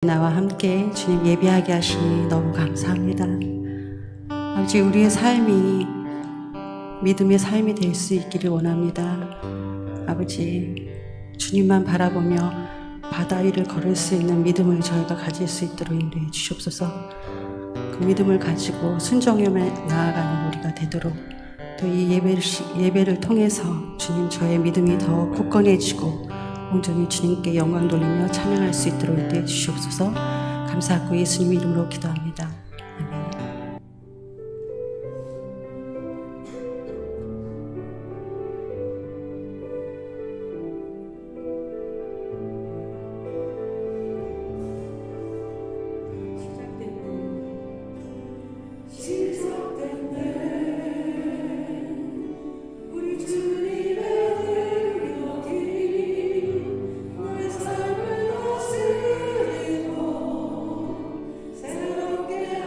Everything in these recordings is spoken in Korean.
나와 함께 주님 예배하게 하시니 너무 감사합니다. 아버지, 우리의 삶이 믿음의 삶이 될 수 있기를 원합니다. 아버지, 주님만 바라보며 바다 위를 걸을 수 있는 믿음을 저희가 가질 수 있도록 인도해 주시옵소서. 그 믿음을 가지고 순종에 나아가는 우리가 되도록, 또 이 예배를 통해서 주님, 저의 믿음이 더 굳건해지고 온전히 주님께 영광 돌리며 찬양할 수 있도록 인도해 주시옵소서. 감사하고 예수님 이름으로 기도합니다. 아멘. 새롭게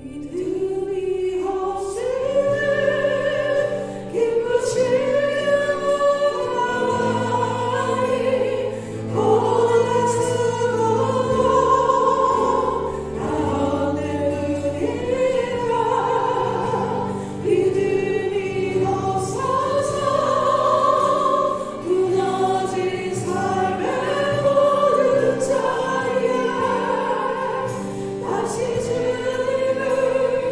믿음이 없을 때 기쁘지 않아니 고난 쓰고도 나오느니라 믿음이 없어서 무너진 삶의 모든 자리에 다시 주님을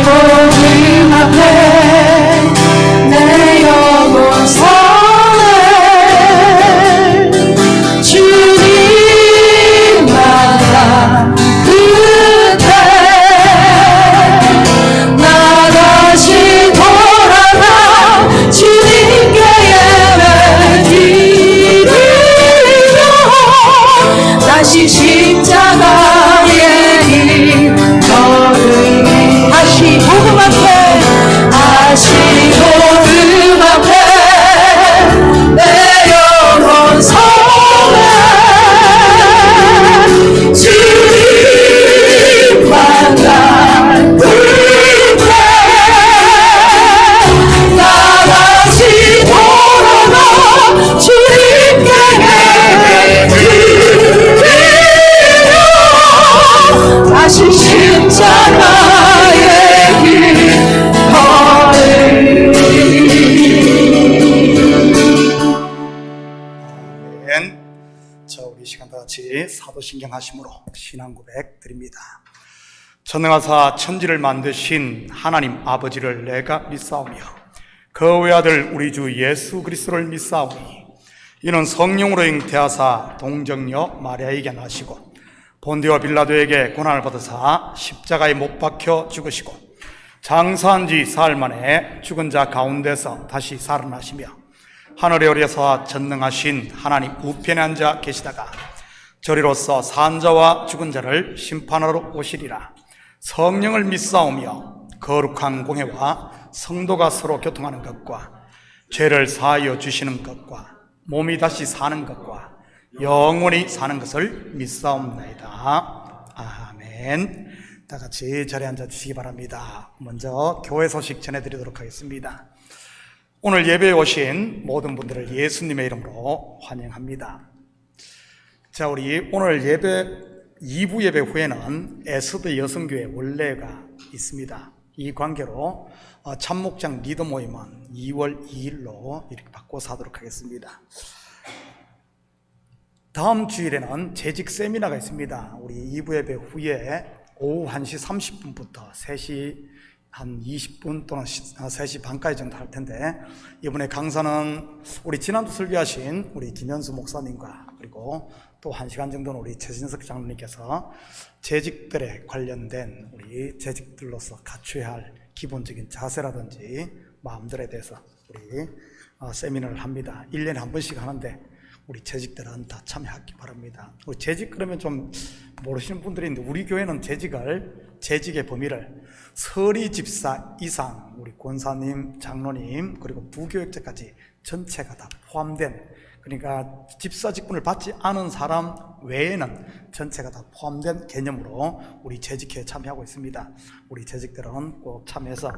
보름 앞에 내 영혼 선을 주님 만나 그때 나 다시 돌아가 주님께 예배 드리며 다시 십자가의 길 걸으리 다시 복음 앞에 내 영혼 선을 주님 만날 그때 나 다시 돌아가 주님께 예배드리며 다시 십자가의 길 아멘. 자, 우리 시간 다 같이 사도신경 하심으로 신앙 고백 드립니다. 전능하사 천지를 만드신 하나님 아버지를 내가 믿사오며 그 외아들 우리 주 예수 그리스도를 믿사오니 이는 성령으로 잉태하사 동정녀 마리아에게 나시고 본디오 빌라도에게 고난을 받으사 십자가에 못 박혀 죽으시고 장사한 지 사흘 만에 죽은 자 가운데서 다시 살아나시며 하늘에 오르사 전능하신 하나님 우편에 앉아 계시다가 저리로서 산 자와 죽은 자를 심판하러 오시리라. 성령을 믿사오며 거룩한 공회와 성도가 서로 교통하는 것과 죄를 사하여 주시는 것과 몸이 다시 사는 것과 영원히 사는 것을 믿사옵나이다. 아멘. 다 같이 자리에 앉아 주시기 바랍니다. 먼저 교회 소식 전해드리도록 하겠습니다. 오늘 예배에 오신 모든 분들을 예수님의 이름으로 환영합니다. 자, 우리 오늘 예배 2부 예배 후에는 에스더 여성교회 원례가 있습니다. 이 관계로 참목장 리더 모임은 2월 2일로 이렇게 바꿔서 하도록 하겠습니다. 다음 주일에는 재직 세미나가 있습니다. 우리 2부 예배 후에 오후 1시 30분부터 3시 한 20분 또는 3시 반까지 정도 할 텐데, 이번에 강사는 우리 지난주 설교하신 우리 김현수 목사님과 그리고 또 1시간 정도는 우리 최진석 장로님께서 재직들에 관련된 우리 재직들로서 갖춰야 할 기본적인 자세라든지 마음들에 대해서 우리 세미나를 합니다. 1년에 한 번씩 하는데 우리 재직들은 다 참여하기 바랍니다. 우리 재직 그러면 좀 모르시는 분들이 있는데, 우리 교회는 재직의 범위를 서리 집사 이상, 우리 권사님, 장로님, 그리고 부교역자까지 전체가 다 포함된, 그러니까 집사 직분을 받지 않은 사람 외에는 전체가 다 포함된 개념으로 우리 재직회에 참여하고 있습니다. 우리 재직들은 꼭 참여해서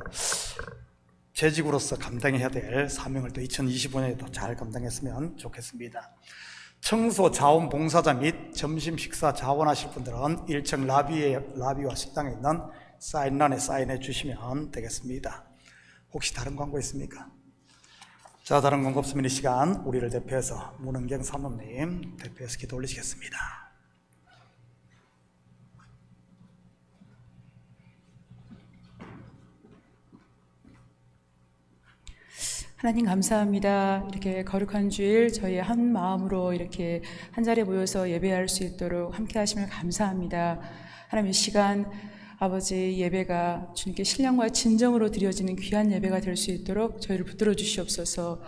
재직으로서 감당해야 될 사명을 또 2025년에도 잘 감당했으면 좋겠습니다. 청소 자원봉사자 및 점심 식사 자원하실 분들은 1층 라비와 식당에 있는 사인란에 사인해 주시면 되겠습니다. 혹시 다른 광고 있습니까? 자, 다른 광고 없으면 이 시간 우리를 대표해서 문은경 사모님 대표해서 기도 올리시겠습니다. 하나님 감사합니다. 이렇게 거룩한 주일 저희 한 마음으로 이렇게 한 자리에 모여서 예배할 수 있도록 함께 하심을 감사합니다. 하나님 이 시간 아버지 예배가 주님께 신령과 진정으로 드려지는 귀한 예배가 될 수 있도록 저희를 붙들어 주시옵소서.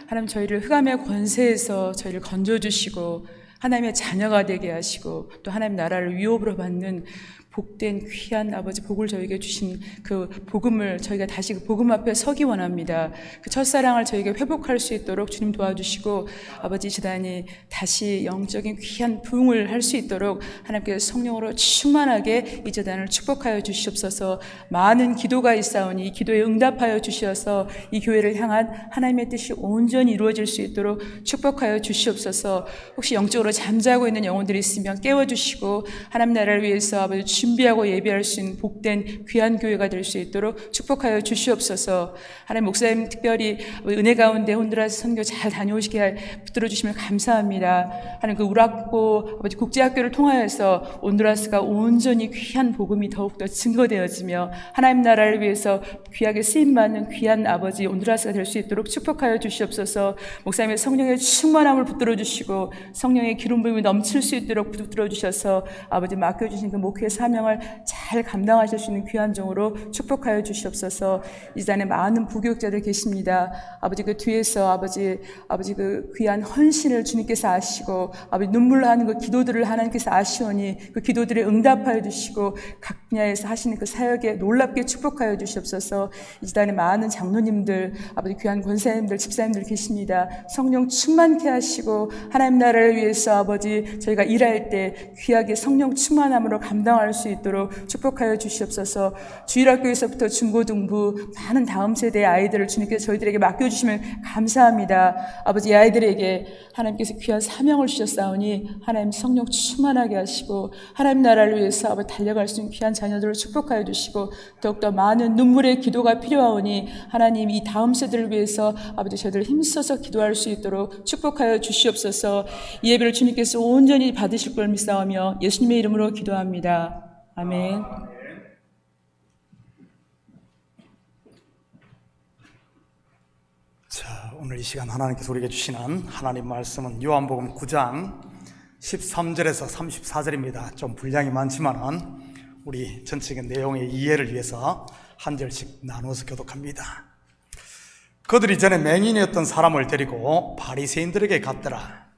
하나님 저희를 흑암의 권세에서 저희를 건져주시고 하나님의 자녀가 되게 하시고 또 하나님 나라를 위협으로 받는 복된 귀한 아버지 복을 저에게 주신 그 복음을 저희가 다시 그 복음 앞에 서기 원합니다. 그 첫사랑을 저에게 회복할 수 있도록 주님 도와주시고 아버지 지단이 다시 영적인 귀한 부흥을 할 수 있도록 하나님께서 성령으로 충만하게 이 재단을 축복하여 주시옵소서. 많은 기도가 있사오니 이 기도에 응답하여 주시어서 이 교회를 향한 하나님의 뜻이 온전히 이루어질 수 있도록 축복하여 주시옵소서. 혹시 영적으로 잠자고 있는 영혼들이 있으면 깨워주시고 하나님 나라를 위해서 아버지 준비하고 예배할 수 있는 복된 귀한 교회가 될 수 있도록 축복하여 주시옵소서. 하나님 목사님 특별히 은혜 가운데 혼두라스 선교 잘 다녀오시게 붙들어 주시면 감사합니다. 하나님 그 우라고 아버지 국제학교를 통하여서 온두라스가 온전히 귀한 복음이 더욱더 증거되어지며 하나님 나라를 위해서 귀하게 쓰임받는 귀한 아버지 온두라스가 될 수 있도록 축복하여 주시옵소서. 목사님의 성령의 충만함을 붙들어 주시고 성령의 기름 부음이 넘칠 수 있도록 붙들어 주셔서 아버지 맡겨주신 그 목회 사명을 잘 감당하실 수 있는 귀한 종으로 축복하여 주시옵소서. 이 잔에 많은 부교육자들 계십니다. 아버지 그 뒤에서 아버지 그 귀한 헌신을 주님께서 아시고 아버지 눈물로 하는 그 기도들을 하나님께서 아시오니 그 기도들에 응답하여 주시고 각 분야에서 하시는 그 사역에 놀랍게 축복하여 주시옵소서. 이 잔에 많은 장로님들 아버지 귀한 권사님들 집사님들 계십니다. 성령 충만케 하시고 하나님 나라를 위해서 아버지 저희가 일할 때 귀하게 성령 충만함으로 감당할 수 있도록 축복하여 주시옵소서. 주일학교에서부터 중고등부 많은 다음 세대의 아이들을 주님께서 저희들에게 맡겨주시면 감사합니다. 아버지 이 아이들에게 하나님께서 귀한 사명을 주셨사오니 하나님 성령 충만하게 하시고 하나님 나라를 위해서 아버지 달려갈 수 있는 귀한 자녀들을 축복하여 주시고 더욱더 많은 눈물의 기도가 필요하오니 하나님 이 다음 세대를 위해서 아버지 저희들 힘써서 기도할 수 있도록 축복하여 주시옵소서. 이 예배를 주님께서 온전히 받으실 걸 믿사오며 예수님의 이름으로 기도합니다. 아멘. 자, 오늘 이 시간 하나님께서 우리에게 주시는 하나님 말씀은 요한복음 9장 13절에서 34절입니다. 좀 분량이 많지만은 우리 전체적인 내용의 이해를 위해서 한 절씩 나누어서 교독합니다. 그들이 전에 맹인이었던 사람을 데리고 바리새인들에게 갔더라.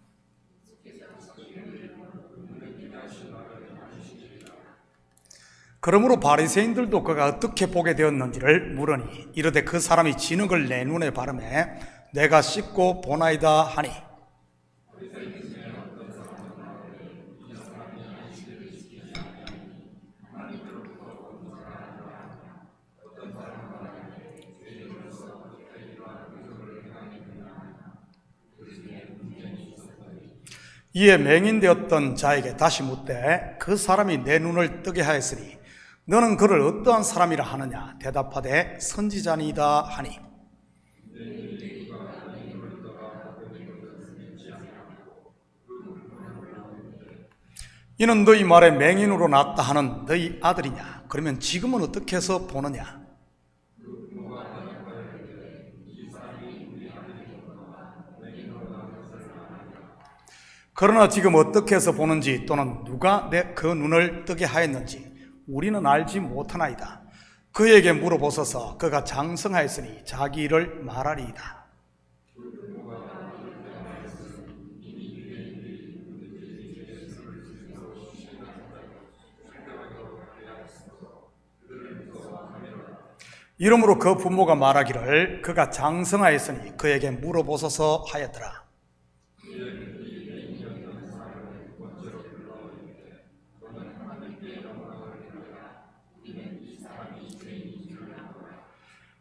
그러므로 바리새인들도 그가 어떻게 보게 되었는지를 물으니 이르되 그 사람이 진흙을 내 눈에 바르매 내가 씻고 보나이다 하니 이에 맹인되었던 자에게 다시 묻되 그 사람이 내 눈을 뜨게 하였으니 너는 그를 어떠한 사람이라 하느냐? 대답하되 선지자니이다 하니 이는 너희 말에 맹인으로 났다 하는 너희 아들이냐? 그러면 지금은 어떻게 해서 보느냐? 그러나 지금 어떻게 해서 보는지 또는 누가 그 눈을 뜨게 하였는지 우리는 알지 못하나이다. 그에게 물어보소서. 그가 장성하였으니 자기 일을 말하리이다. 이러므로 그 부모가 말하기를 그가 장성하였으니 그에게 물어보소서 하였더라.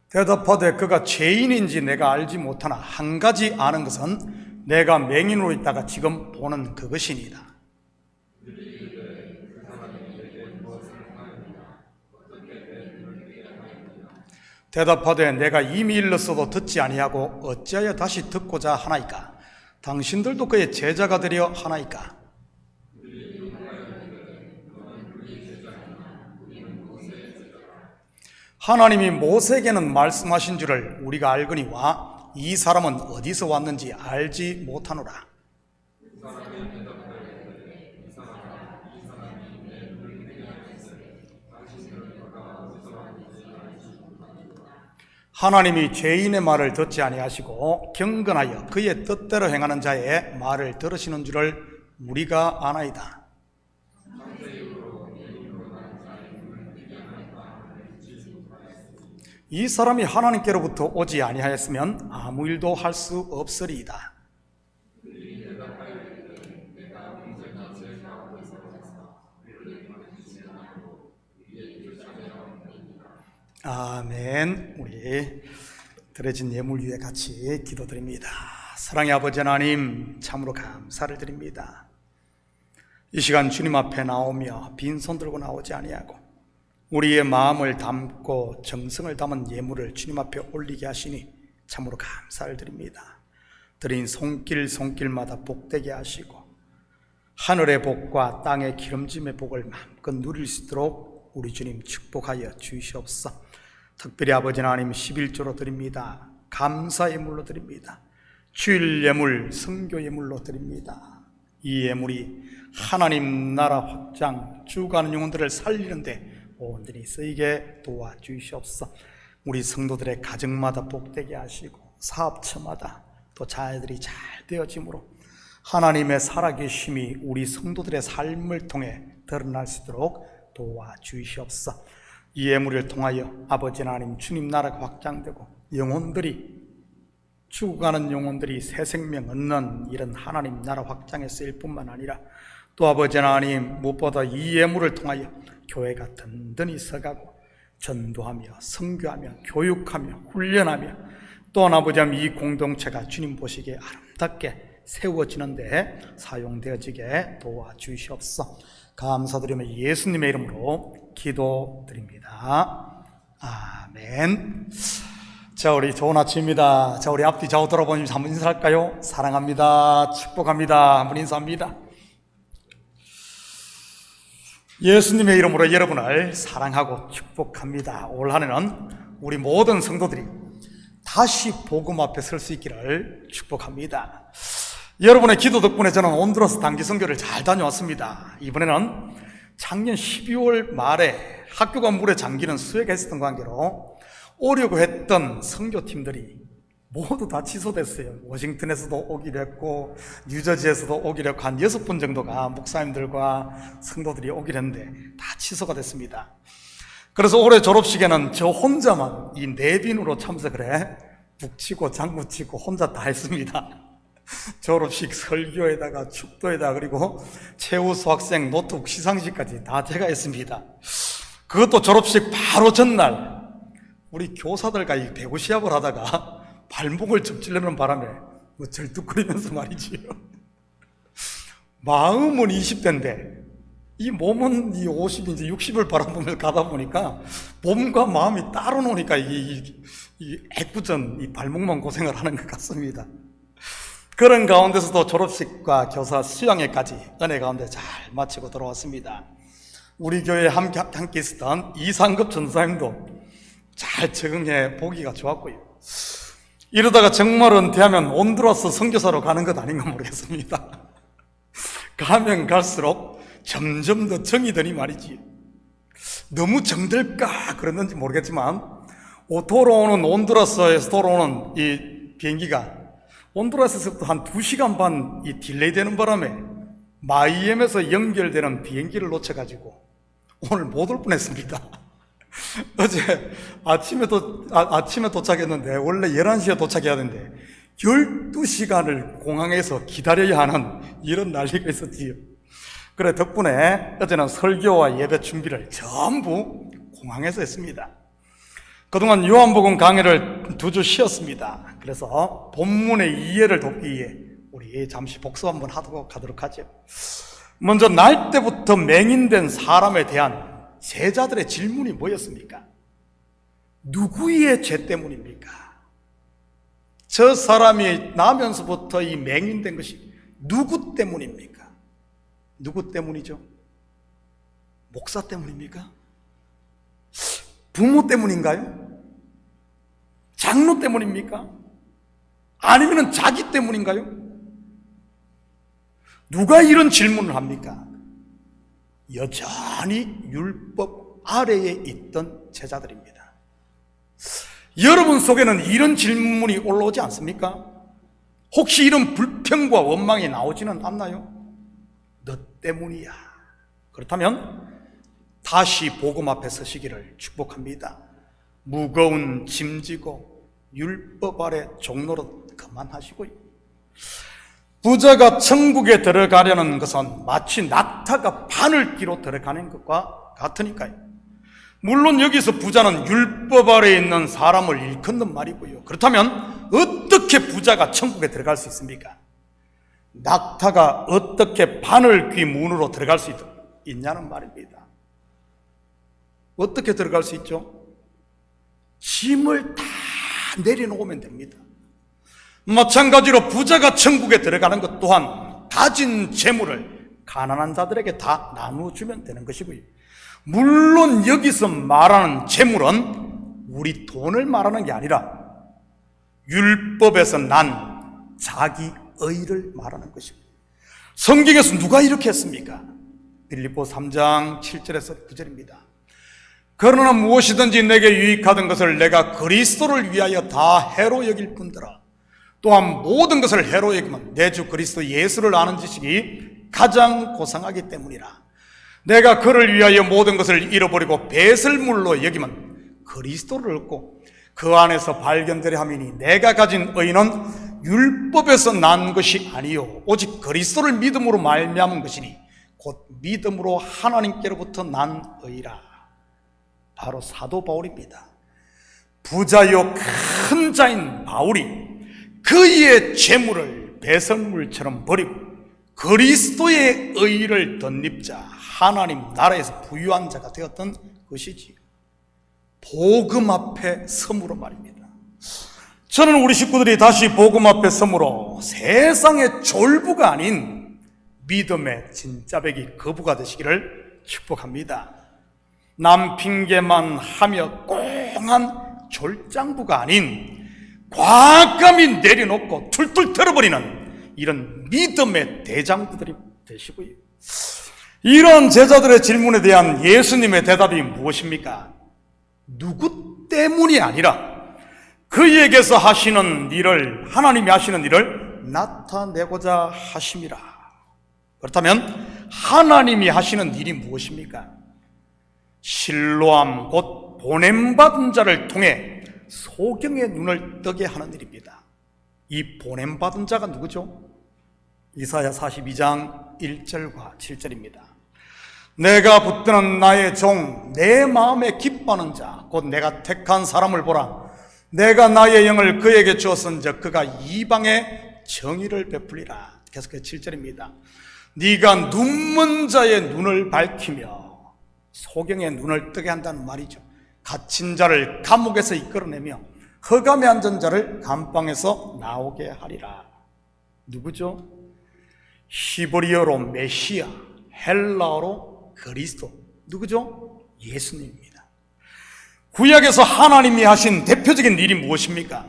대답하되 그가 죄인인지 내가 알지 못하나 한 가지 아는 것은 내가 맹인으로 있다가 지금 보는 그것이니이다. 대답하되 내가 이미 일렀어도 듣지 아니하고 어찌하여 다시 듣고자 하나이까? 당신들도 그의 제자가 되려 하나이까? 하나님이 모세에게는 말씀하신 줄을 우리가 알거니와 이 사람은 어디서 왔는지 알지 못하노라. 하나님이 죄인의 말을 듣지 아니하시고 경건하여 그의 뜻대로 행하는 자의 말을 들으시는 줄을 우리가 아나이다. 이 사람이 하나님께로부터 오지 아니하였으면 아무 일도 할 수 없으리이다. 아멘. 우리 드려진 예물 위에 같이 기도드립니다. 사랑의 아버지 하나님, 참으로 감사를 드립니다. 이 시간 주님 앞에 나오며 빈손 들고 나오지 아니하고 우리의 마음을 담고 정성을 담은 예물을 주님 앞에 올리게 하시니 참으로 감사를 드립니다. 드린 손길마다 복되게 하시고 하늘의 복과 땅의 기름짐의 복을 마음껏 누릴 수 있도록 우리 주님 축복하여 주시옵소서. 특별히 아버지 하나님 11조로 드립니다. 감사 예물로 드립니다. 주일 예물, 성교 예물로 드립니다. 이 예물이 하나님 나라 확장, 죽어가는 영혼들을 살리는데 온전히 쓰이게 도와주시옵소서. 우리 성도들의 가정마다 복되게 하시고 사업처마다 또 자녀들이 잘 되어짐으로 하나님의 살아계심이 우리 성도들의 삶을 통해 드러날 수 있도록 도와주시옵소서. 이 예물을 통하여 아버지 하나님 주님 나라가 확장되고 영혼들이 죽어가는 영혼들이 새 생명 얻는 이런 하나님 나라 확장에 쓰일 뿐만 아니라 또 아버지 하나님 무엇보다 이 예물을 통하여 교회가 든든히 서가고 전도하며 선교하며 교육하며 훈련하며 또한 아버지 하나님 이 공동체가 주님 보시기에 아름답게 세워지는데 사용되어지게 도와주시옵소서. 감사드리며 예수님의 이름으로 기도드립니다. 아멘. 자, 우리 좋은 아침입니다. 자, 우리 앞뒤 좌우 돌아보면서 한번 인사할까요? 사랑합니다. 축복합니다. 한번 인사합니다. 예수님의 이름으로 여러분을 사랑하고 축복합니다. 올 한 해는 우리 모든 성도들이 다시 복음 앞에 설 수 있기를 축복합니다. 여러분의 기도 덕분에 저는 온두라스 단기 선교를 잘 다녀왔습니다. 이번에는 작년 12월 말에 학교가 물에 잠기는 수해가 있었던 관계로 오려고 했던 선교팀들이 모두 다 취소됐어요. 워싱턴에서도 오기로 했고 뉴저지에서도 오기로 했고 한 6번 정도가 목사님들과 성도들이 오기로 했는데 다 취소가 됐습니다. 그래서 올해 졸업식에는 저 혼자만 이 내빈으로 참석을 해 북치고 장구치고 혼자 다 했습니다. 졸업식 설교에다가 축도에다가 그리고 최우수 학생 노트북 시상식까지 다 제가 했습니다. 그것도 졸업식 바로 전날 우리 교사들과 이 배구 시합을 하다가 발목을 접질려는 바람에 절뚝거리면서 말이지요. 마음은 20대인데 이 몸은 이 50, 이제 60을 바라보며 가다 보니까 몸과 마음이 따로 노니까 이 애꿎은 이 발목만 고생을 하는 것 같습니다. 그런 가운데서도 졸업식과 교사 수양회까지 은혜 가운데 잘 마치고 돌아왔습니다. 우리 교회에 함께 있었던 이상급 전사님도 잘 적응해 보기가 좋았고요. 이러다가 정말은 대하면 온두라스 선교사로 가는 것 아닌가 모르겠습니다. 가면 갈수록 점점 더 정이 드니 말이지. 너무 정들까 그랬는지 모르겠지만 돌아오는 온두라스에서 돌아오는 이 비행기가 온두라스에서부터 한 2시간 반 이 딜레이 되는 바람에 마이애미에서 연결되는 비행기를 놓쳐가지고 오늘 못 올 뻔했습니다. 어제 아침에 도착했는데 원래 11시에 도착해야 되는데 12시간을 공항에서 기다려야 하는 이런 난리가 있었지요. 그래 덕분에 어제는 설교와 예배 준비를 전부 공항에서 했습니다. 그동안 요한복음 강의를 2주 쉬었습니다. 그래서 본문의 이해를 돕기 위해 우리 잠시 복습 한번 하도록 하도록 하죠. 먼저 날 때부터 맹인된 사람에 대한 제자들의 질문이 뭐였습니까? 누구의 죄 때문입니까? 저 사람이 나면서부터 이 맹인된 것이 누구 때문입니까? 누구 때문이죠? 목사 때문입니까? 부모 때문인가요? 장로 때문입니까? 아니면 자기 때문인가요? 누가 이런 질문을 합니까? 여전히 율법 아래에 있던 제자들입니다. 여러분 속에는 이런 질문이 올라오지 않습니까? 혹시 이런 불평과 원망이 나오지는 않나요? 너 때문이야. 그렇다면 다시 복음 앞에 서시기를 축복합니다. 무거운 짐지고 율법 아래 종노릇 그만하시고요. 부자가 천국에 들어가려는 것은 마치 낙타가 바늘기로 들어가는 것과 같으니까요. 물론 여기서 부자는 율법 아래에 있는 사람을 일컫는 말이고요. 그렇다면 어떻게 부자가 천국에 들어갈 수 있습니까? 낙타가 어떻게 바늘귀 문으로 들어갈 수 있냐는 말입니다. 어떻게 들어갈 수 있죠? 짐을 다 내려놓으면 됩니다. 마찬가지로 부자가 천국에 들어가는 것 또한 가진 재물을 가난한 자들에게 다 나누어주면 되는 것이고요. 물론 여기서 말하는 재물은 우리 돈을 말하는 게 아니라 율법에서 난 자기 의를 말하는 것입니다. 성경에서 누가 이렇게 했습니까? 빌립보 3장 7절에서 9절입니다. 그러나 무엇이든지 내게 유익하던 것을 내가 그리스도를 위하여 다 해로 여길 뿐더러 또한 모든 것을 해로 여기면 내 주 그리스도 예수를 아는 지식이 가장 고상하기 때문이라. 내가 그를 위하여 모든 것을 잃어버리고 배설물로 여기면 그리스도를 얻고 그 안에서 발견되려 함이니 내가 가진 의는 율법에서 난 것이 아니요 오직 그리스도를 믿음으로 말미암은 것이니 곧 믿음으로 하나님께로부터 난 의라. 바로 사도 바울입니다. 부자요 큰 자인 바울이 그의 재물을 배설물처럼 버리고 그리스도의 의를 덧입자 하나님 나라에서 부유한 자가 되었던 것이지요. 복음 앞에 섬으로 말입니다. 저는 우리 식구들이 다시 복음 앞에 섬으로 세상의 졸부가 아닌 믿음의 진짜배기 거부가 되시기를 축복합니다. 남 핑계만 하며 꽁한 졸장부가 아닌 과감히 내려놓고 툴툴 털어버리는 이런 믿음의 대장부들이 되시고요. 이런 제자들의 질문에 대한 예수님의 대답이 무엇입니까? 누구 때문이 아니라 그에게서 하시는 일을, 하나님이 하시는 일을 나타내고자 하심이라. 그렇다면 하나님이 하시는 일이 무엇입니까? 실로암 곧 보냄받은 자를 통해 소경의 눈을 뜨게 하는 일입니다. 이 보냄받은 자가 누구죠? 이사야 42장 1절과 7절입니다. 내가 붙드는 나의 종, 내 마음에 기뻐하는 자, 곧 내가 택한 사람을 보라. 내가 나의 영을 그에게 주었은즉 그가 이방에 정의를 베풀리라. 계속해서 7절입니다. 네가 눈먼 자의 눈을 밝히며 소경의 눈을 뜨게 한다는 말이죠. 갇힌 자를 감옥에서 이끌어내며 흑암에 앉은 자를 감방에서 나오게 하리라. 누구죠? 히브리어로 메시아, 헬라어로 그리스도. 누구죠? 예수님입니다. 구약에서 하나님이 하신 대표적인 일이 무엇입니까?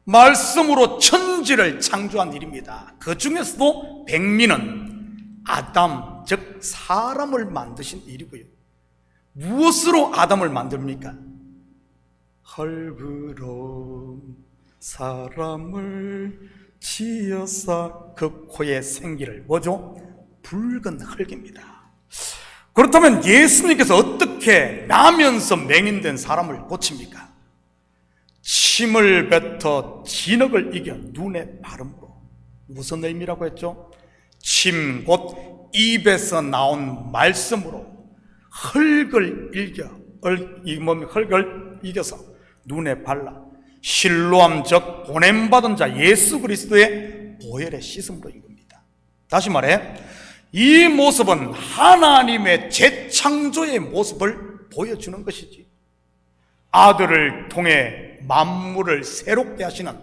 말씀으로 천지를 창조한 일입니다. 그 중에서도 백미는 아담, 즉 사람을 만드신 일이고요. 무엇으로 아담을 만듭니까? 흙으로 사람을 지어사 그 코에 생기를 뭐죠? 붉은 흙입니다. 그렇다면 예수님께서 어떻게 나면서 맹인된 사람을 고칩니까? 침을 뱉어 진흙을 이겨 눈에 바름으로. 무슨 의미라고 했죠? 침 곧 입에서 나온 말씀으로 흙을 이겨서 눈에 발라 실로암 즉 보냄받은 자 예수 그리스도의 보혈의 씻음으로인 겁니다. 다시 말해 이 모습은 하나님의 재창조의 모습을 보여주는 것이지, 아들을 통해 만물을 새롭게 하시는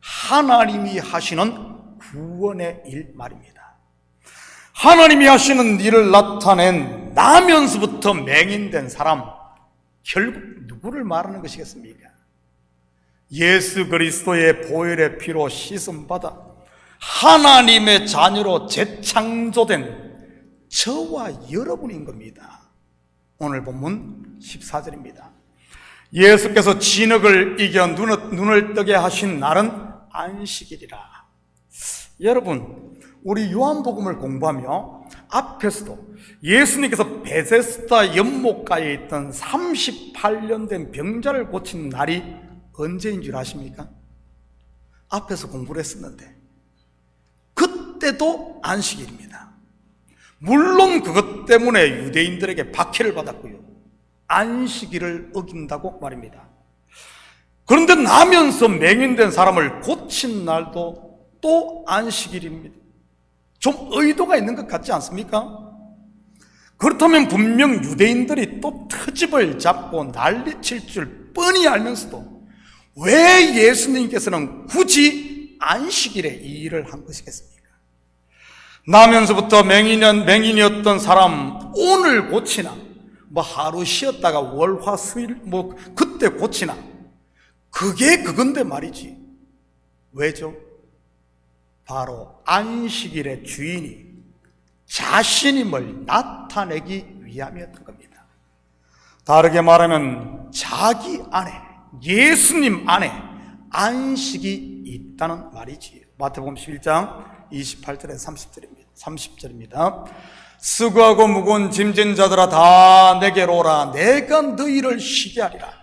하나님이 하시는 구원의 일 말입니다. 하나님이 하시는 일을 나타낸 나면서부터 맹인된 사람, 결국 누구를 말하는 것이겠습니까? 예수 그리스도의 보혈의 피로 씻음받아 하나님의 자녀로 재창조된 저와 여러분인 겁니다. 오늘 본문 14절입니다. 예수께서 진흙을 이겨 눈을 뜨게 하신 날은 안식일이라. 여러분, 우리 요한복음을 공부하며 앞에서도 예수님께서 베데스다 연못가에 있던 38년 된 병자를 고친 날이 언제인 줄 아십니까? 앞에서 공부를 했었는데 그때도 안식일입니다. 물론 그것 때문에 유대인들에게 박해를 받았고요, 안식일을 어긴다고 말입니다. 그런데 나면서 맹인된 사람을 고친 날도 또 안식일입니다. 좀 의도가 있는 것 같지 않습니까? 그렇다면 분명 유대인들이 또 트집을 잡고 난리칠 줄 뻔히 알면서도 왜 예수님께서는 굳이 안식일에 이 일을 한 것이겠습니까? 나면서부터 맹인이었던 사람 오늘 고치나, 하루 쉬었다가 월화수일 그때 고치나, 그게 그건데 말이지. 왜죠? 바로 안식일의 주인이 자신임을 나타내기 위함이었던 겁니다. 다르게 말하면 자기 안에, 예수님 안에 안식이 있다는 말이지. 마태복음 11장 28절에 30절입니다. 수고하고 무거운 짐진 자들아 다 내게로 오라. 내가 너희를 쉬게 하리라.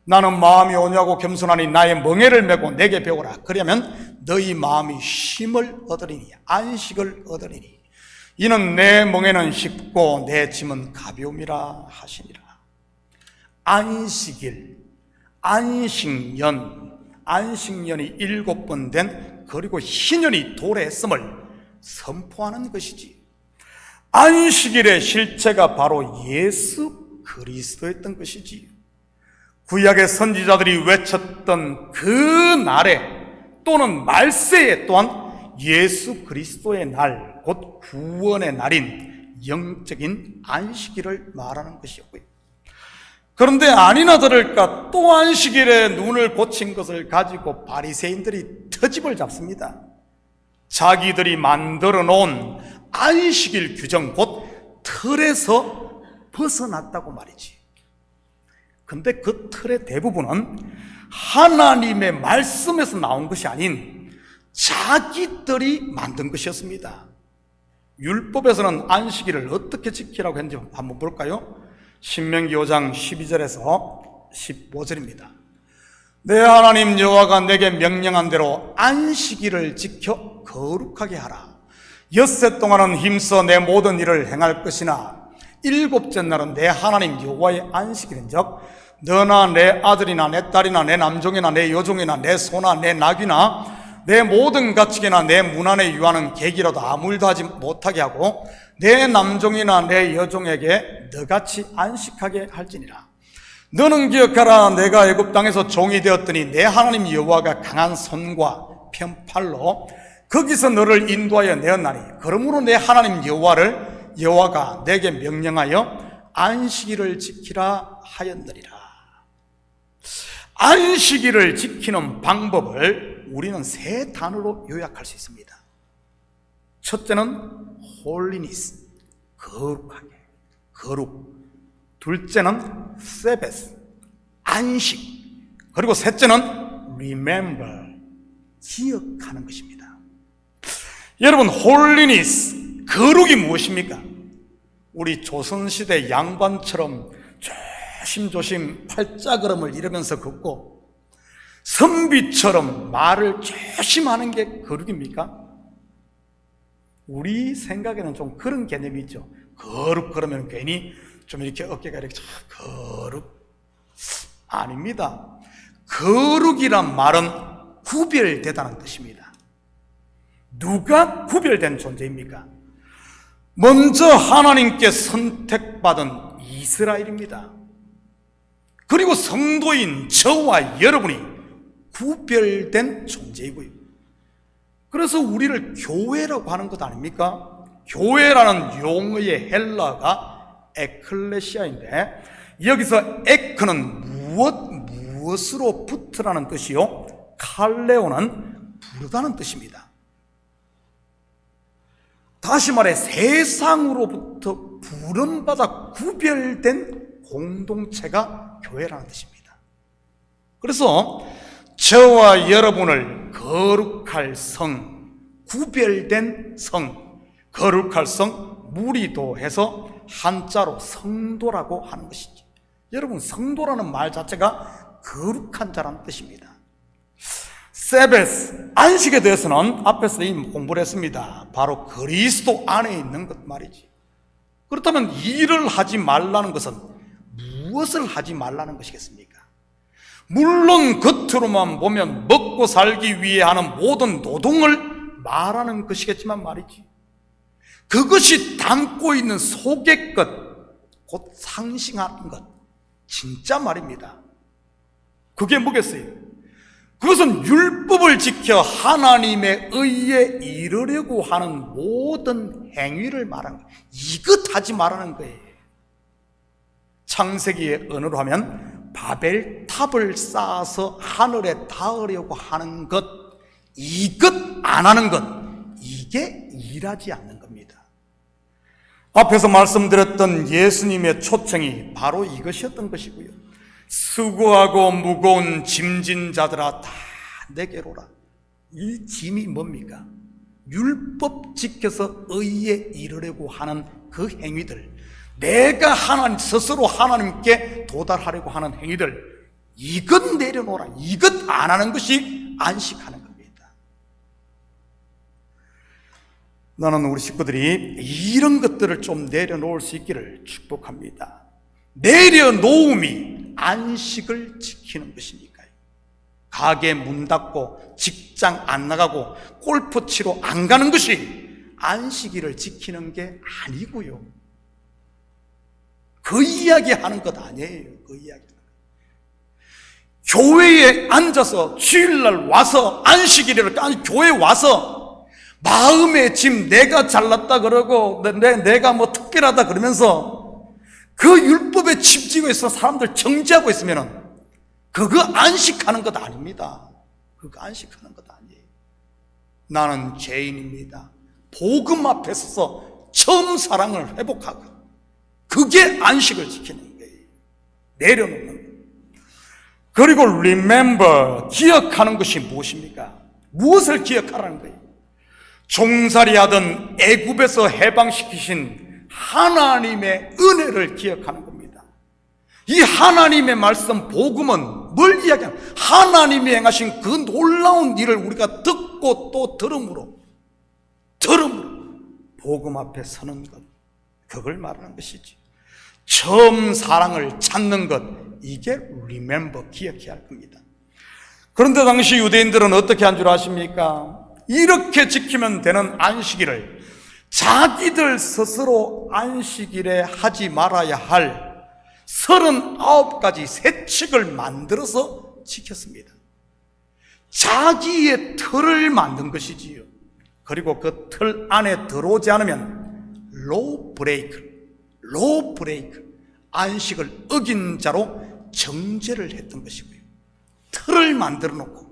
나는 마음이 온유하고 겸손하니 나의 멍에를 메고 내게 배우라. 그러면 너희 마음이 쉼을 얻으리니, 안식을 얻으리니 이는 내 멍에는 쉽고 내 짐은 가벼움이라 하시니라. 안식일, 안식년이 7번 된 그리고 희년이 도래했음을 선포하는 것이지. 안식일의 실체가 바로 예수 그리스도였던 것이지. 구약의 선지자들이 외쳤던 그 날에 또는 말세에 또한 예수 그리스도의 날, 곧 구원의 날인 영적인 안식일을 말하는 것이었고요. 그런데 아니나 다를까 또 안식일에 눈을 고친 것을 가지고 바리새인들이 트집을 잡습니다. 자기들이 만들어 놓은 안식일 규정, 곧 틀에서 벗어났다고 말이지. 근데 그 틀의 대부분은 하나님의 말씀에서 나온 것이 아닌 자기들이 만든 것이었습니다. 율법에서는 안식일을 어떻게 지키라고 했는지 한번 볼까요? 신명기 5장 12절에서 15절입니다. 내 하나님 여호와가 내게 명령한 대로 안식일을 지켜 거룩하게 하라. 엿새 동안은 힘써 내 모든 일을 행할 것이나 일곱째 날은 내 하나님 여호와의 안식일인즉 너나 내 아들이나 내 딸이나 내 남종이나 내 여종이나 내 소나 내 낙이나 내 모든 가축이나 내 문 안에 유하는 객이라도 아무 일도 하지 못하게 하고 내 남종이나 내 여종에게 너같이 안식하게 할지니라. 너는 기억하라. 내가 애굽 땅에서 종이 되었더니 내 하나님 여호와가 강한 손과 편팔로 거기서 너를 인도하여 내었나니 그러므로 내 하나님 여호와가 내게 명령하여 안식일을 지키라 하였느니라. 안식일을 지키는 방법을 우리는 세 단어로 요약할 수 있습니다. 첫째는 holiness, 거룩하게, 거룩. 둘째는 sabbath, 안식. 그리고 셋째는 remember, 기억하는 것입니다. 여러분, holiness, 거룩이 무엇입니까? 우리 조선시대 양반처럼 조심조심 팔자걸음을 이러면서 걷고 선비처럼 말을 조심하는 게 거룩입니까? 우리 생각에는 좀 그런 개념이 있죠. 거룩 그러면 괜히 좀 이렇게 어깨가 이렇게 거룩. 아닙니다. 거룩이란 말은 구별되다는 뜻입니다. 누가 구별된 존재입니까? 먼저 하나님께 선택받은 이스라엘입니다. 그리고 성도인 저와 여러분이 구별된 존재이고요. 그래서 우리를 교회라고 하는 것 아닙니까? 교회라는 용어의 헬라가 에클레시아인데 여기서 에크는 무엇으로 붙으라는 뜻이요, 칼레오는 부르다는 뜻입니다. 다시 말해 세상으로부터 부름받아 구별된 공동체가 교회라는 뜻입니다. 그래서 저와 여러분을 거룩할 성, 구별된 성, 거룩할 성, 무리도해서 한자로 성도라고 하는 것이죠. 여러분, 성도라는 말 자체가 거룩한 자라는 뜻입니다. 세베스, 안식에 대해서는 앞에서 이미 공부를 했습니다. 바로 그리스도 안에 있는 것 말이지. 그렇다면 일을 하지 말라는 것은 무엇을 하지 말라는 것이겠습니까? 물론 겉으로만 보면 먹고 살기 위해 하는 모든 노동을 말하는 것이겠지만 말이지, 그것이 담고 있는 속의 것, 곧 상징하는 것, 진짜 말입니다. 그게 뭐겠어요? 그것은 율법을 지켜 하나님의 의에 이르려고 하는 모든 행위를 말하는 거예요. 이것 하지 말라는 거예요. 창세기의 언어로 하면 바벨탑을 쌓아서 하늘에 닿으려고 하는 것, 이것 안 하는 것, 이게 일하지 않는 겁니다. 앞에서 말씀드렸던 예수님의 초청이 바로 이것이었던 것이고요. 수고하고 무거운 짐진 자들아 다 내게로라. 이 짐이 뭡니까? 율법 지켜서 의에 이르려고 하는 그 행위들, 내가 하나님 스스로 하나님께 도달하려고 하는 행위들, 이것 내려놓으라. 이것 안 하는 것이 안식하는 겁니다. 나는 우리 식구들이 이런 것들을 좀 내려놓을 수 있기를 축복합니다. 내려놓음이 안식을 지키는 것이니까요. 가게 문 닫고 직장 안 나가고 골프 치러 안 가는 것이 안식일을 지키는 게 아니고요. 그 이야기 하는 것 아니에요. 그 이야기. 교회에 앉아서 주일날 와서 안식일을 아니 교회 와서 마음의 짐 내가 잘났다 그러고 내가 뭐 특별하다 그러면서 그 율법에 집지고 있어 사람들 정지하고 있으면은 그거 안식하는 것 아닙니다. 그거 안식하는 것 아니에요. 나는 죄인입니다. 복음 앞에 서서 처음 사랑을 회복하고 그게 안식을 지키는 거예요. 내려놓는 거예요. 그리고 remember, 기억하는 것이 무엇입니까? 무엇을 기억하라는 거예요? 종살이하던 애굽에서 해방시키신 하나님의 은혜를 기억하는 겁니다. 이 하나님의 말씀 복음은 뭘 이야기하냐? 하나님이 행하신 그 놀라운 일을 우리가 듣고 또 들음으로 복음 앞에 서는 것, 그걸 말하는 것이지. 처음 사랑을 찾는 것, 이게 remember, 기억해야 할 겁니다. 그런데 당시 유대인들은 어떻게 한 줄 아십니까? 이렇게 지키면 되는 안식일을 자기들 스스로 안식일에 하지 말아야 할 39가지 세칙을 만들어서 지켰습니다. 자기의 틀을 만든 것이지요. 그리고 그 틀 안에 들어오지 않으면 로우 브레이크, 안식을 어긴 자로 정죄를 했던 것이고요. 틀을 만들어 놓고.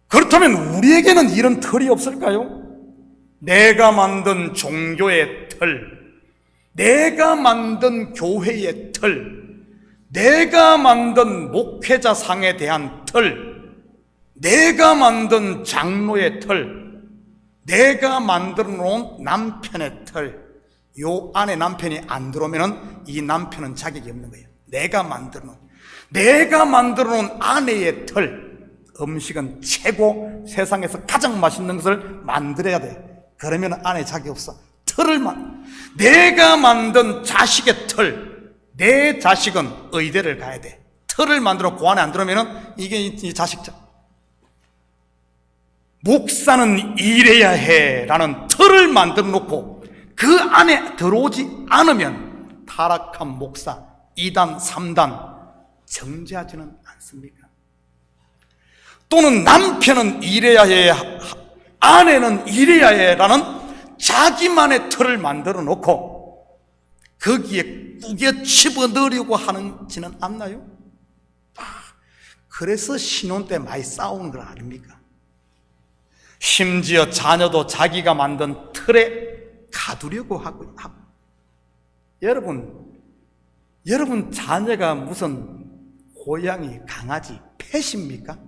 그렇다면 우리에게는 이런 틀이 없을까요? 내가 만든 종교의 틀, 내가 만든 교회의 틀, 내가 만든 목회자상에 대한 틀, 내가 만든 장로의 틀, 내가 만들어 놓은 남편의 틀, 요 안에 남편이 안 들어오면 이 남편은 자격이 없는 거예요. 내가 만들어 놓은 아내의 틀, 음식은 최고 세상에서 가장 맛있는 것을 만들어야 돼. 그러면 아내 자격이 없어. 내가 만든 자식의 틀, 내 자식은 의대를 가야 돼. 틀을 만들어 그 안에 안 들어오면 이게 이 자식자. 목사는 일해야 해 라는 틀을 만들어 놓고 그 안에 들어오지 않으면 타락한 목사 2단, 3단 정죄하지는 않습니까? 또는 남편은 일해야 해, 아내는 일해야 해 라는 자기만의 틀을 만들어 놓고 거기에 꾸겨 집어넣으려고 하는지는 않나요? 그래서 신혼 때 많이 싸우는 건 아닙니까? 심지어 자녀도 자기가 만든 틀에 가두려고 하고. 여러분 자녀가 무슨 고양이, 강아지, 펫입니까?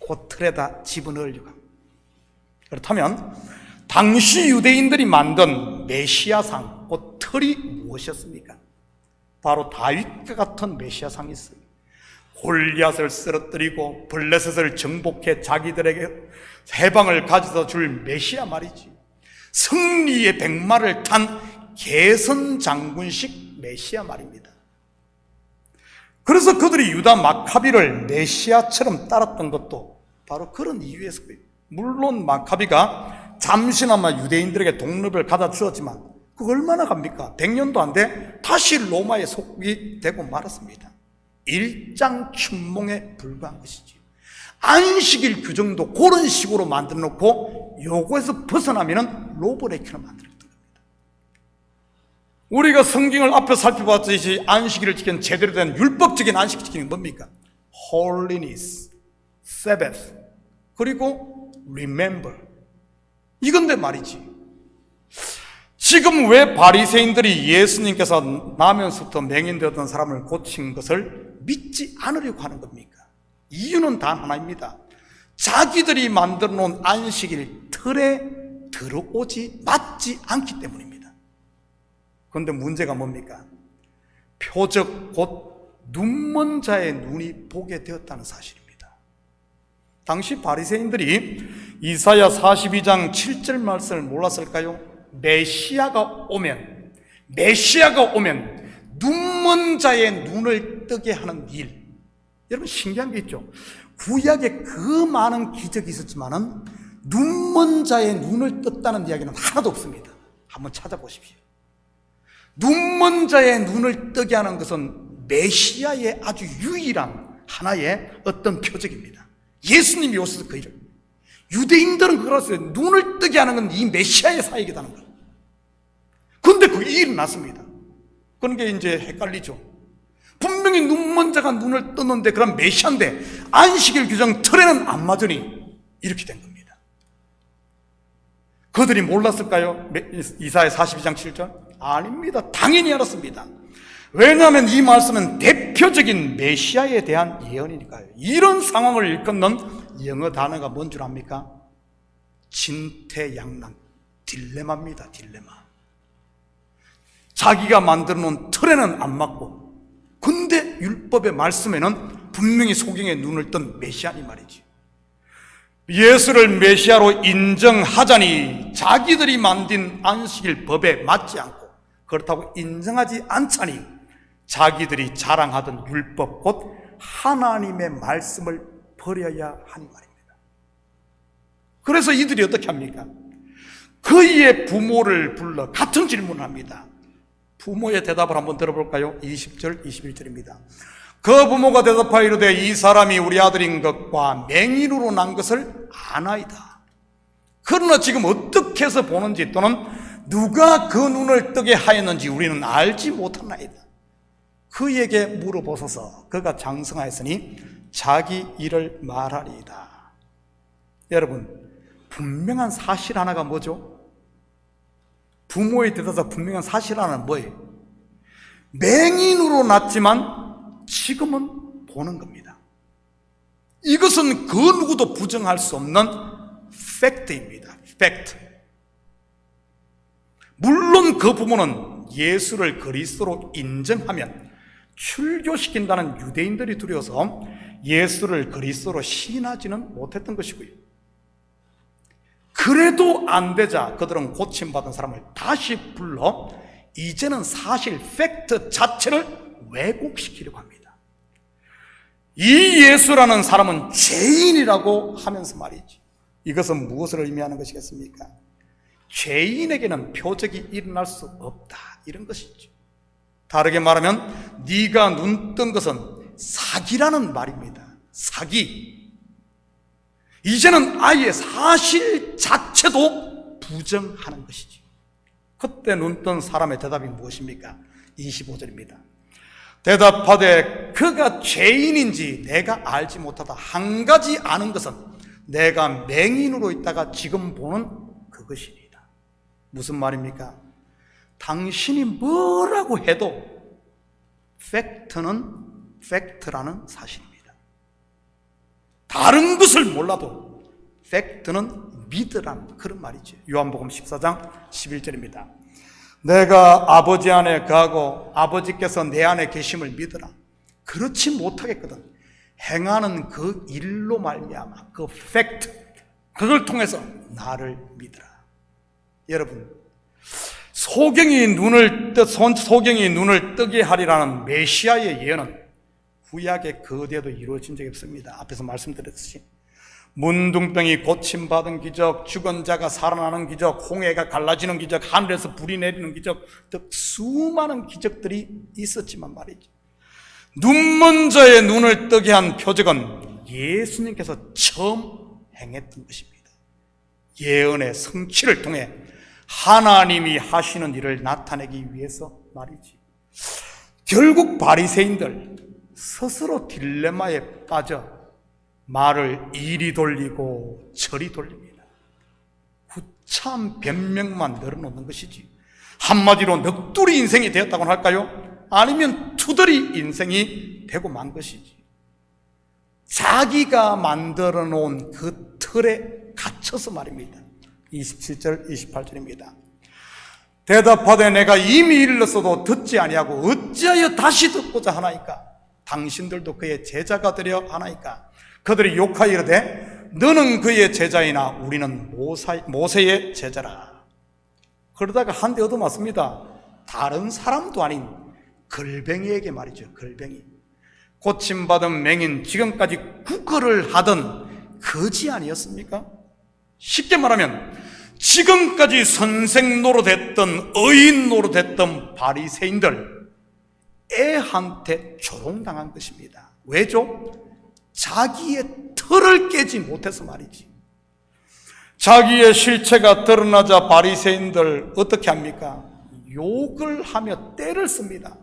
그 틀에다 집어넣으려고 합니다. 그렇다면 당시 유대인들이 만든 메시아상, 그 틀이 무엇이었습니까? 바로 다윗과 같은 메시아상이 있어요. 골리앗을 쓰러뜨리고 블레셋을 정복해 자기들에게 해방을 가져다 줄 메시아 말이지. 승리의 백마를 탄 개선 장군식 메시아 말입니다. 그래서 그들이 유다 마카비를 메시아처럼 따랐던 것도 바로 그런 이유에서요. 물론 마카비가 잠시나마 유대인들에게 독립을 가다 주었지만 그거 얼마나 갑니까? 100년도 안 돼 다시 로마에 속이 되고 말았습니다. 일장춘몽에 불과한 것이지. 안식일 규정도 그런 식으로 만들어 놓고 요거에서 벗어나면은 로브레이크를 만들었던 겁니다. 우리가 성경을 앞에 살펴봤듯이 안식일을 지키는 제대로 된 율법적인 안식일 지키는 게 뭡니까? Holiness, Sabbath, 그리고 Remember. 이건데 말이지. 지금 왜 바리새인들이 예수님께서 나면서부터 맹인되었던 사람을 고친 것을 믿지 않으려고 하는 겁니까? 이유는 단 하나입니다. 자기들이 만들어 놓은 안식일 틀에 들어오지 맞지 않기 때문입니다. 그런데 문제가 뭡니까? 표적 곧 눈먼 자의 눈이 보게 되었다는 사실입니다. 당시 바리새인들이 이사야 42장 7절 말씀을 몰랐을까요? 메시아가 오면 눈먼 자의 눈을 뜨게 하는 일. 여러분 신기한 게 있죠. 구약에 그 많은 기적이 있었지만은 눈먼 자의 눈을 떴다는 이야기는 하나도 없습니다. 한번 찾아보십시오. 눈먼 자의 눈을 뜨게 하는 것은 메시아의 아주 유일한 하나의 어떤 표적입니다. 예수님이 오셔서 그 일을. 유대인들은 그걸 했어요. 눈을 뜨게 하는 건 이 메시아의 사역이라는 거예요. 그런데 그게 일어났습니다. 그런 게 이제 헷갈리죠. 분명히 눈먼 자가 눈을 떴는데 그럼 메시아인데 안식일 규정 틀에는 안 맞으니 이렇게 된 겁니다. 그들이 몰랐을까요? 이사야 42장 7절? 아닙니다. 당연히 알았습니다. 왜냐하면 이 말씀은 대표적인 메시아에 대한 예언이니까요. 이런 상황을 일컫는 영어 단어가 뭔 줄 압니까? 진퇴양난, 딜레마입니다. 딜레마. 자기가 만들어 놓은 틀에는 안 맞고 근데 율법의 말씀에는 분명히 소경의 눈을 뜬 메시아니 말이지. 예수를 메시아로 인정하자니 자기들이 만든 안식일 법에 맞지 않고 그렇다고 인정하지 않자니 자기들이 자랑하던 율법 곧 하나님의 말씀을 버려야 하니 말입니다. 그래서 이들이 어떻게 합니까? 그의 부모를 불러 같은 질문을 합니다. 부모의 대답을 한번 들어볼까요? 20절, 21절입니다. 그 부모가 대답하여 이르되 이 사람이 우리 아들인 것과 맹인으로 난 것을 아나이다. 그러나 지금 어떻게 해서 보는지 또는 누가 그 눈을 뜨게 하였는지 우리는 알지 못하나이다. 그에게 물어보소서. 그가 장성하였으니 자기 일을 말하리이다. 여러분, 분명한 사실 하나가 뭐죠? 부모의 대답에서 분명한 사실 하나는 뭐예요? 맹인으로 났지만 지금은 보는 겁니다. 이것은 그 누구도 부정할 수 없는 팩트입니다. 팩트. 물론 그 부모는 예수를 그리스도로 인정하면 출교시킨다는 유대인들이 두려워서 예수를 그리스도로 시인하지는 못했던 것이고요. 그래도 안 되자 그들은 고침받은 사람을 다시 불러 이제는 사실 팩트 자체를 왜곡시키려고 합니다. 이 예수라는 사람은 죄인이라고 하면서 말이지. 이것은 무엇을 의미하는 것이겠습니까? 죄인에게는 표적이 일어날 수 없다, 이런 것이죠. 다르게 말하면 네가 눈 뜬 것은 사기라는 말입니다. 사기. 이제는 아예 사실 자체도 부정하는 것이지. 그때 눈 뜬 사람의 대답이 무엇입니까? 25절입니다. 대답하되 그가 죄인인지 내가 알지 못하다. 한 가지 아는 것은 내가 맹인으로 있다가 지금 보는 그것이니이다. 무슨 말입니까? 당신이 뭐라고 해도 팩트는 팩트라는 사실입니다. 다른 것을 몰라도 팩트는 믿으라는 그런 말이죠. 요한복음 14장 11절입니다. 내가 아버지 안에 거하고 아버지께서 내 안에 계심을 믿으라. 그렇지 못하겠거든. 행하는 그 일로 말미암아 그 팩트, 그걸 통해서 나를 믿으라. 여러분, 소경이 눈을 뜨게 하리라는 메시아의 예언은 구약의 거대도 이루어진 적이 없습니다. 앞에서 말씀드렸듯이 문둥병이 고침받은 기적, 죽은 자가 살아나는 기적, 홍해가 갈라지는 기적, 하늘에서 불이 내리는 기적 등 수많은 기적들이 있었지만 말이죠, 눈먼 자의 눈을 뜨게 한 표적은 예수님께서 처음 행했던 것입니다. 예언의 성취를 통해 하나님이 하시는 일을 나타내기 위해서 말이지. 결국 바리새인들 스스로 딜레마에 빠져 말을 이리 돌리고 저리 돌립니다. 후참 변명만 늘어놓는 것이지, 한마디로 넋두리 인생이 되었다고 할까요? 아니면 투덜이 인생이 되고 만 것이지. 자기가 만들어 놓은 그 틀에 갇혀서 말입니다. 27절 28절입니다. 대답하되 내가 이미 일렀어도 듣지 아니하고 어찌하여 다시 듣고자 하나이까? 당신들도 그의 제자가 되려 하나이까? 그들이 욕하여 이르되 너는 그의 제자이나 우리는 모세의 제자라. 그러다가 한 대 얻어맞습니다. 다른 사람도 아닌 걸뱅이에게 말이죠. 걸뱅이. 고침받은 맹인, 지금까지 구걸을 하던 거지 아니었습니까? 쉽게 말하면 지금까지 선생 노릇했던, 의인 노릇했던 바리새인들 애한테 조롱당한 것입니다. 왜죠? 자기의 틀을 깨지 못해서 말이지. 자기의 실체가 드러나자 바리새인들 어떻게 합니까? 욕을 하며 떼를 씁니다.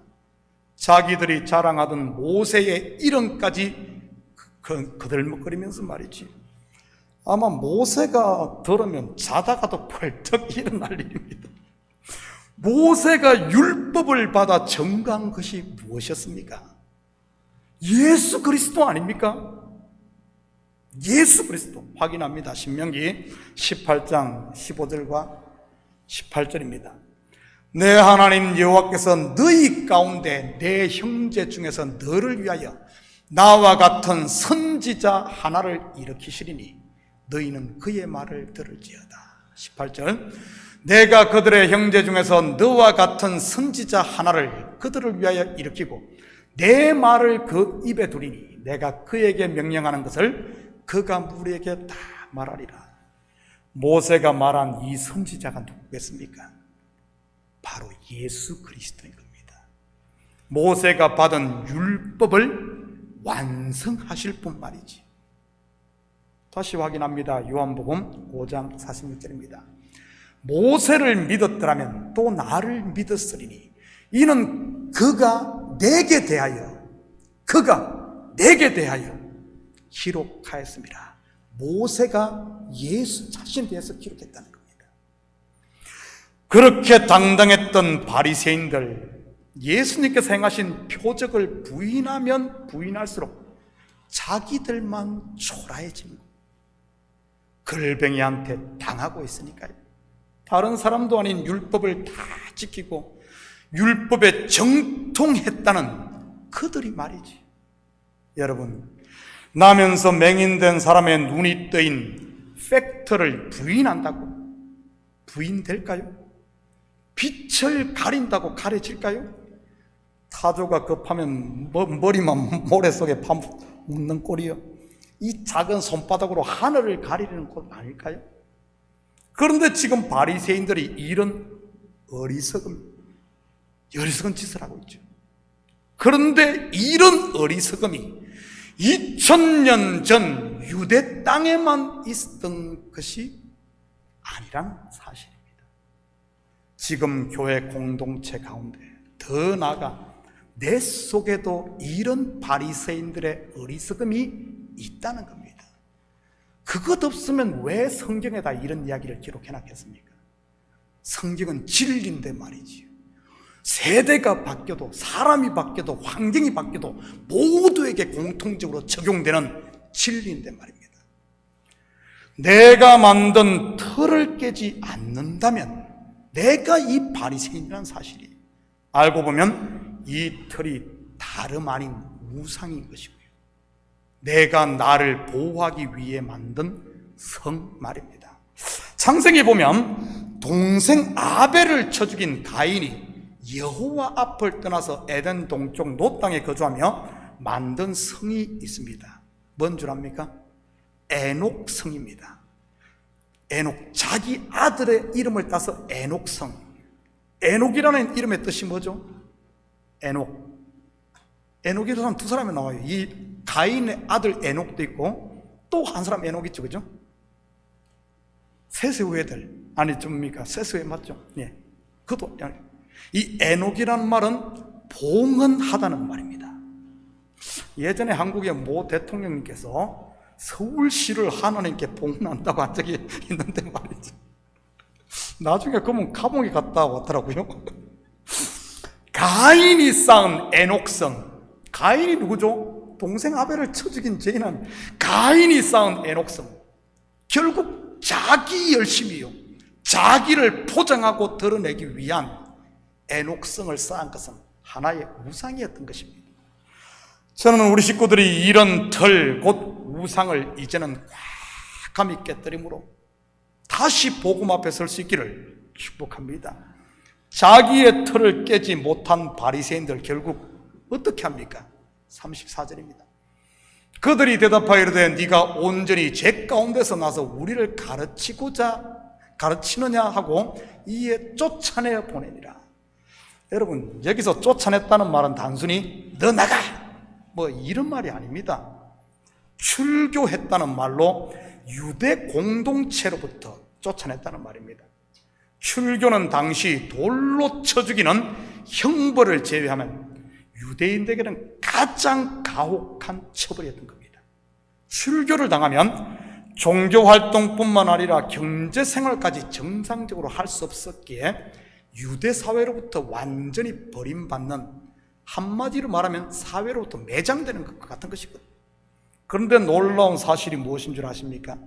자기들이 자랑하던 모세의 이름까지 거들먹거리면서 말이지. 아마 모세가 들으면 자다가도 벌떡 일어날 일입니다. 모세가 율법을 받아 증거한 것이 무엇이었습니까? 예수 그리스도 아닙니까? 예수 그리스도 확인합니다. 신명기 18장 15절과 18절입니다. 내 하나님 여호와께서 너희 가운데 내 형제 중에서 너를 위하여 나와 같은 선지자 하나를 일으키시리니 너희는 그의 말을 들을지어다. 18절. 내가 그들의 형제 중에서 너와 같은 선지자 하나를 그들을 위하여 일으키고 내 말을 그 입에 두리니 내가 그에게 명령하는 것을 그가 우리에게 다 말하리라. 모세가 말한 이 선지자가 누구겠습니까? 바로 예수 그리스도인 겁니다. 모세가 받은 율법을 완성하실 분 말이지. 다시 확인합니다. 요한복음 5장 46절입니다. 모세를 믿었더라면 또 나를 믿었으리니 이는 그가 내게 대하여 기록하였습니다. 모세가 예수 자신에 대해서 기록했다는 겁니다. 그렇게 당당했던 바리새인들, 예수님께서 행하신 표적을 부인하면 부인할수록 자기들만 초라해집니다. 걸뱅이한테 당하고 있으니까요. 다른 사람도 아닌 율법을 다 지키고 율법에 정통했다는 그들이 말이지. 여러분, 나면서 맹인된 사람의 눈이 뜨인 팩트를 부인한다고 부인될까요? 빛을 가린다고 가려질까요? 타조가 급하면 머리만 모래 속에 파묻는 꼴이요, 이 작은 손바닥으로 하늘을 가리는 꼴 아닐까요? 그런데 지금 바리새인들이 이런 어리석은 짓을 하고 있죠. 그런데 이런 어리석음이 2000년 전 유대 땅에만 있었던 것이 아니란 사실입니다. 지금 교회 공동체 가운데, 더 나아가 내 속에도 이런 바리새인들의 어리석음이 있다는 겁니다. 그것 없으면 왜 성경에다 이런 이야기를 기록해놨겠습니까? 성경은 진리인데 말이지요. 세대가 바뀌어도, 사람이 바뀌어도, 환경이 바뀌어도 모두에게 공통적으로 적용되는 진리인데 말입니다. 내가 만든 틀을 깨지 않는다면 내가 이 바리새인이라는 사실이, 알고 보면 이 틀이 다름 아닌 우상인 것이고요, 내가 나를 보호하기 위해 만든 성 말입니다. 창세기에 보면 동생 아벨을 쳐 죽인 가인이 여호와 앞을 떠나서 에덴 동쪽 노 땅에 거주하며 만든 성이 있습니다. 뭔 줄 압니까? 에녹성입니다. 에녹, 자기 아들의 이름을 따서 에녹성. 에녹이라는 이름의 뜻이 뭐죠? 에녹. 에녹이라는 사람 두 사람이 나와요. 이 가인의 아들 에녹도 있고 또 한 사람 에녹 있죠, 그죠? 셋의 후예들 아니 줍니까? 셋의 후예 맞죠? 예. 그것도 이 에녹이라는 말은 봉헌하다는 말입니다. 예전에 한국의 모 대통령님께서 서울시를 하나님께 봉헌한다고 한 적이 있는데 말이죠. 나중에 그러면 감옥에 갔다 왔더라고요. 가인이 쌓은 에녹성. 가인이 누구죠? 동생 아벨을 쳐 죽인 죄인은 가인이 쌓은 에녹성. 결국 자기 열심이요, 자기를 포장하고 드러내기 위한 에녹성을 쌓은 것은 하나의 우상이었던 것입니다. 저는 우리 식구들이 이런 털, 곧 우상을 이제는 꽉감히 깨뜨림으로 다시 복음 앞에 설 수 있기를 축복합니다. 자기의 털을 깨지 못한 바리새인들 결국 어떻게 합니까? 34절입니다. 그들이 대답하여 이르되 네가 온전히 죄 가운데서 나서 우리를 가르치느냐 하고 이에 쫓아내 보내니라. 여러분, 여기서 쫓아냈다는 말은 단순히 너 나가 뭐 이런 말이 아닙니다. 출교했다는 말로 유대 공동체로부터 쫓아냈다는 말입니다. 출교는 당시 돌로 쳐 죽이는 형벌을 제외하면 유대인들에게는 가장 가혹한 처벌이었던 겁니다. 출교를 당하면 종교활동뿐만 아니라 경제생활까지 정상적으로 할 수 없었기에 유대 사회로부터 완전히 버림받는, 한마디로 말하면 사회로부터 매장되는 것 같은 것이거든요. 그런데 놀라운 사실이 무엇인 줄 아십니까?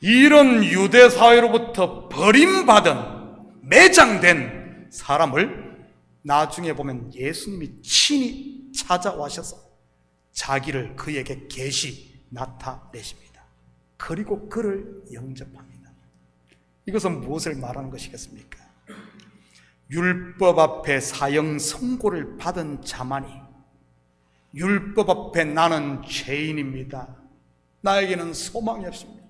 이런 유대 사회로부터 버림받은, 매장된 사람을 나중에 보면 예수님이 친히 찾아와셔서 자기를 그에게 계시 나타내십니다. 그리고 그를 영접합니다. 이것은 무엇을 말하는 것이겠습니까? 율법 앞에 사형 선고를 받은 자만이, 율법 앞에 나는 죄인입니다, 나에게는 소망이 없습니다,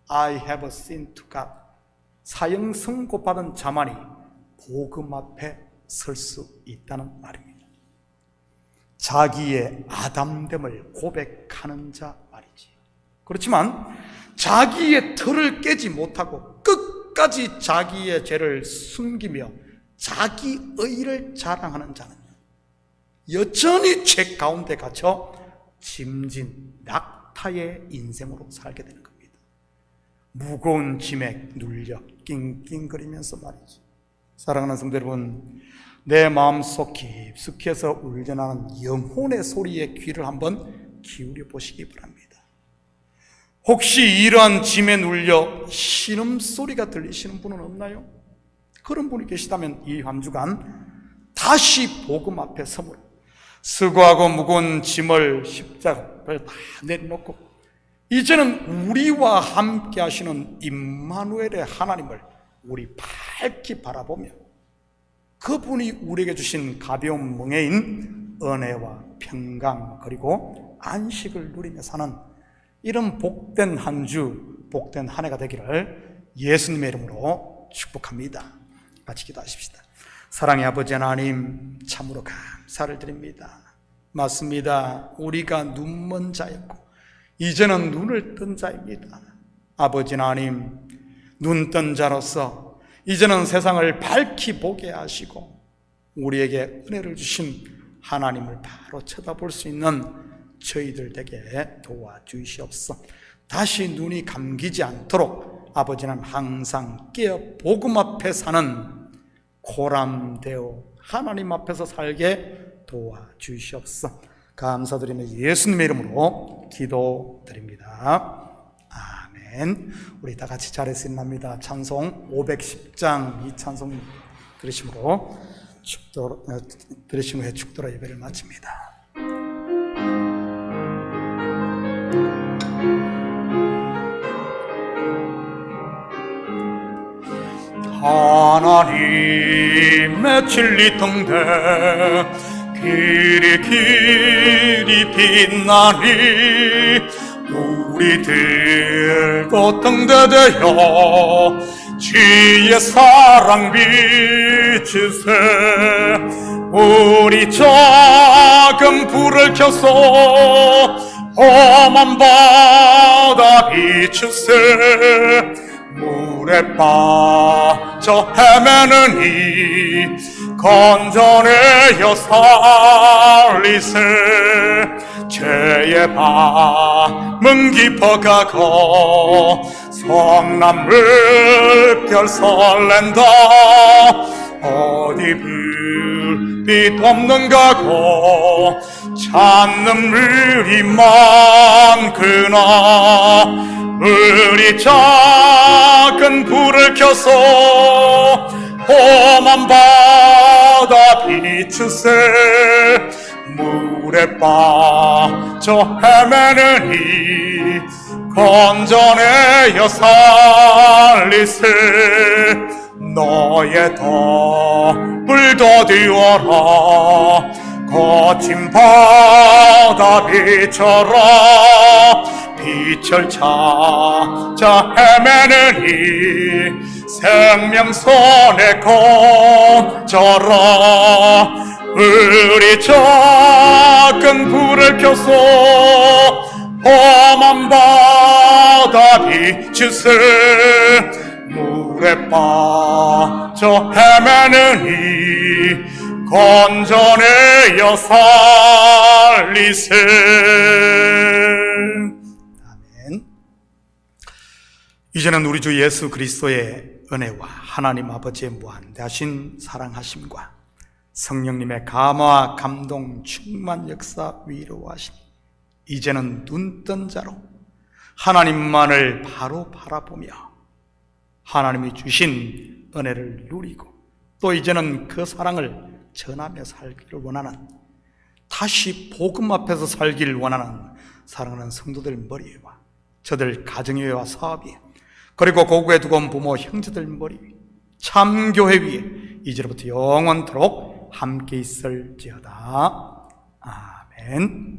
I have sinned to God, 사형 선고 받은 자만이 복음 앞에 설 수 있다는 말입니다. 자기의 아담됨을 고백하는 자 말이지. 그렇지만 자기의 털을 깨지 못하고 끝까지 자기의 죄를 숨기며 자기 의를 자랑하는 자는 여전히 죄 가운데 갇혀 짐진 낙타의 인생으로 살게 되는 겁니다. 무거운 짐에 눌려 낑낑거리면서 말이지. 사랑하는 성도 여러분, 내 마음속 깊숙해서 울려나는 영혼의 소리에 귀를 한번 기울여 보시기 바랍니다. 혹시 이러한 짐에 눌려 신음소리가 들리시는 분은 없나요? 그런 분이 계시다면 이 한 주간 다시 복음 앞에 서므로 수고하고 무거운 짐을, 십자가를 다 내려놓고 이제는 우리와 함께 하시는 임마누엘의 하나님을 우리 밝히 바라보며 그분이 우리에게 주신 가벼운 멍에인 은혜와 평강 그리고 안식을 누리며 사는 이런 복된 한 주, 복된 한 해가 되기를 예수님의 이름으로 축복합니다. 같이 기도하십시다. 사랑의 아버지 하나님, 참으로 감사를 드립니다. 맞습니다. 우리가 눈먼 자였고 이제는 눈을 뜬 자입니다. 아버지 하나님, 눈 뜬 자로서 이제는 세상을 밝히 보게 하시고 우리에게 은혜를 주신 하나님을 바로 쳐다볼 수 있는 저희들 되게 도와주시옵소서. 다시 눈이 감기지 않도록 아버지는 항상 깨어 복음 앞에 사는 고람되어 하나님 앞에서 살게 도와주시옵소서. 감사드리며 예수님의 이름으로 기도드립니다. 아멘. 우리 다 같이 자리에서 일어납니다. 찬송 510장 이 찬송 들으심으로 들으신 후에 축도로 예배를 마칩니다. 하나님의 진리통대 길이 길이 빛나니 우리들도 등대되어 주의 사랑 비추세. 우리 작은 불을 켜서 험한 바다 비추세. 물에 빠져 헤매는 이 건져내어 살리세. 죄의 밤은 깊어가고 성난 물결 설렌다. 어디 불빛 없는가고 찾는 물이 많구나. 우리 작은 불을 켜서 험한 바다 비추세. 물에 빠져 헤매는 이 건져내어 살리세. 너의 덫을 더디워라. 거친 바다 비춰라. 빛을 찾아 헤매는 이 생명선에 건져라. 우리 작은 불을 켜서 험한 바다 비추세. 물에 빠져 헤매는 이 건져내어 살리세. 아멘. 이제는 우리 주 예수 그리스도의 은혜와 하나님 아버지의 무한대하신 사랑하심과 성령님의 감화 감동 충만 역사 위로하시니 이제는 눈뜬 자로 하나님만을 바로 바라보며 하나님이 주신 은혜를 누리고 또 이제는 그 사랑을 전하며 살기를 원하는, 다시 복음 앞에서 살기를 원하는 사랑하는 성도들 머리와 저들 가정위와 사업위 그리고 고국에 두고 온 부모 형제들 머리 위 참교회 위에 이제부터 영원토록 함께 있을지어다. 아멘.